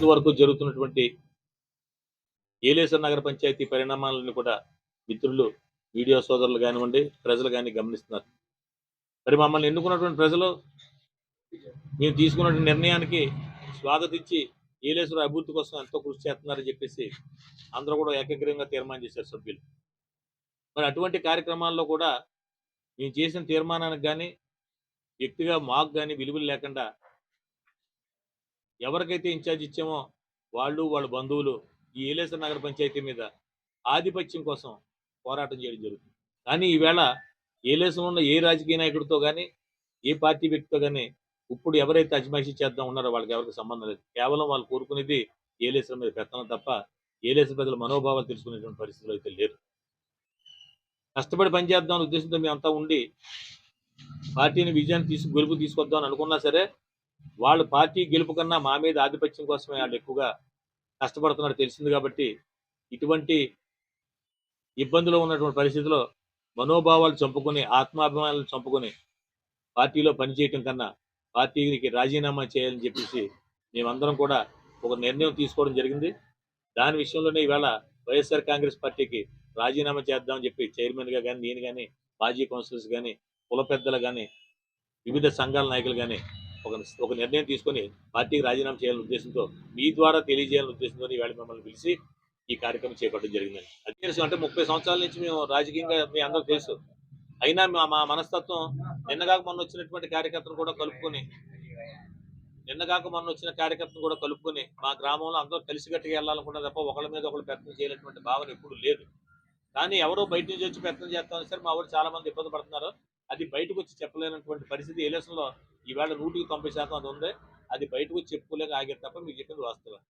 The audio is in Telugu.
ప్రస్తుత వరకు జరుగుతున్నటువంటి ఏలేశ్వరం నగర పంచాయతీ పరిణామాలను కూడా మిత్రులు, మీడియా సోదరులు కానివ్వండి, ప్రజలు కానీ గమనిస్తున్నారు. మరి మమ్మల్ని ఎన్నుకున్నటువంటి ప్రజలు మేము తీసుకున్నటువంటి నిర్ణయానికి స్వాగతించి ఏలేశ్వరం అభివృద్ధి కోసం ఎంతో కృషి చేస్తున్నారని చెప్పేసి అందరూ కూడా ఏకగ్రీవంగా తీర్మానం చేశారు సభ్యులు. మరి అటువంటి కార్యక్రమాల్లో కూడా మేము చేసిన తీర్మానానికి కానీ వ్యక్తిగా మాకు కానీ విలువలు లేకుండా ఎవరికైతే ఇన్ఛార్జ్ ఇచ్చామో వాళ్ళ బంధువులు ఈ ఏలేశ్వరం నగర పంచాయతీ మీద ఆధిపత్యం కోసం పోరాటం చేయడం జరుగుతుంది. కానీ ఈవేళ ఏలేశ్వరం ఉన్న ఏ రాజకీయ నాయకుడితో కానీ ఏ పార్టీ వ్యక్తితో కానీ ఇప్పుడు ఎవరైతే అజమాయిషీ చేద్దాం ఉన్నారో వాళ్ళకి ఎవరికి సంబంధం లేదు. కేవలం వాళ్ళు కోరుకునేది ఏలేశ్వరం మీద పెత్తనం తప్ప ఏలేశ్వరం ప్రజల మనోభావాలు తెలుసుకునేటువంటి పరిస్థితులు అయితే లేరు. కష్టపడి పనిచేద్దాం అనే ఉద్దేశంతో మేమంతా ఉండి పార్టీని విజయాన్ని గెలుపు తీసుకొద్దాం అనుకున్నా సరే వాళ్ళ పార్టీ గెలుపు కన్నా మా మీద ఆధిపత్యం కోసమే వాళ్ళు ఎక్కువగా కష్టపడుతున్నారు తెలిసింది. కాబట్టి ఇటువంటి ఇబ్బందులో ఉన్నటువంటి పరిస్థితిలో మనోభావాలు చంపుకొని ఆత్మాభిమానాలు చంపుకొని పార్టీలో పనిచేయటం కన్నా పార్టీకి రాజీనామా చేయాలని చెప్పేసి మేమందరం కూడా ఒక నిర్ణయం తీసుకోవడం జరిగింది. దాని విషయంలోనే ఈవేళ వైఎస్ఆర్ కాంగ్రెస్ పార్టీకి రాజీనామా చేద్దామని చెప్పి చైర్మన్గా కానీ నేను కానీ మాజీ కౌన్సిలర్స్ కానీ కుల పెద్దలు కానీ వివిధ సంఘాల నాయకులు కానీ ఒక నిర్ణయం తీసుకొని పార్టీకి రాజీనామా చేయాలనే ఉద్దేశంతో మీ ద్వారా తెలియజేయాలనే ఉద్దేశంతో ఈవేళ మిమ్మల్ని పిలిచి ఈ కార్యక్రమం చేపట్టడం జరిగిందండి. అది తెలుసు అంటే 30 సంవత్సరాల నుంచి మేము రాజకీయంగా మీ అందరూ తెలుసు. అయినా మా మనస్తత్వం నిన్నగాక మొన్న వచ్చినటువంటి కార్యకర్తను కూడా కలుపుకొని మా గ్రామంలో అందరూ కలిసికట్టుగా వెళ్ళాలనుకున్నా తప్ప ఒకళ్ళ మీద ఒకళ్ళు పెత్తనం చేయలేటువంటి భావన ఎప్పుడు లేదు. కానీ ఎవరో బయట నుంచి వచ్చి పెత్తనం చేస్తామని సరే మా ఊరు చాలా మంది ఇబ్బంది పడుతున్నారు. అది బయటకు వచ్చి చెప్పలేనటువంటి పరిస్థితి ఏలేశ్వరంలో ఈవేళ 100% అది ఉంది. అది బయటకు వచ్చి చెప్పుకోలేక ఆగారు తప్ప మీకు చెప్పింది వాస్తవం.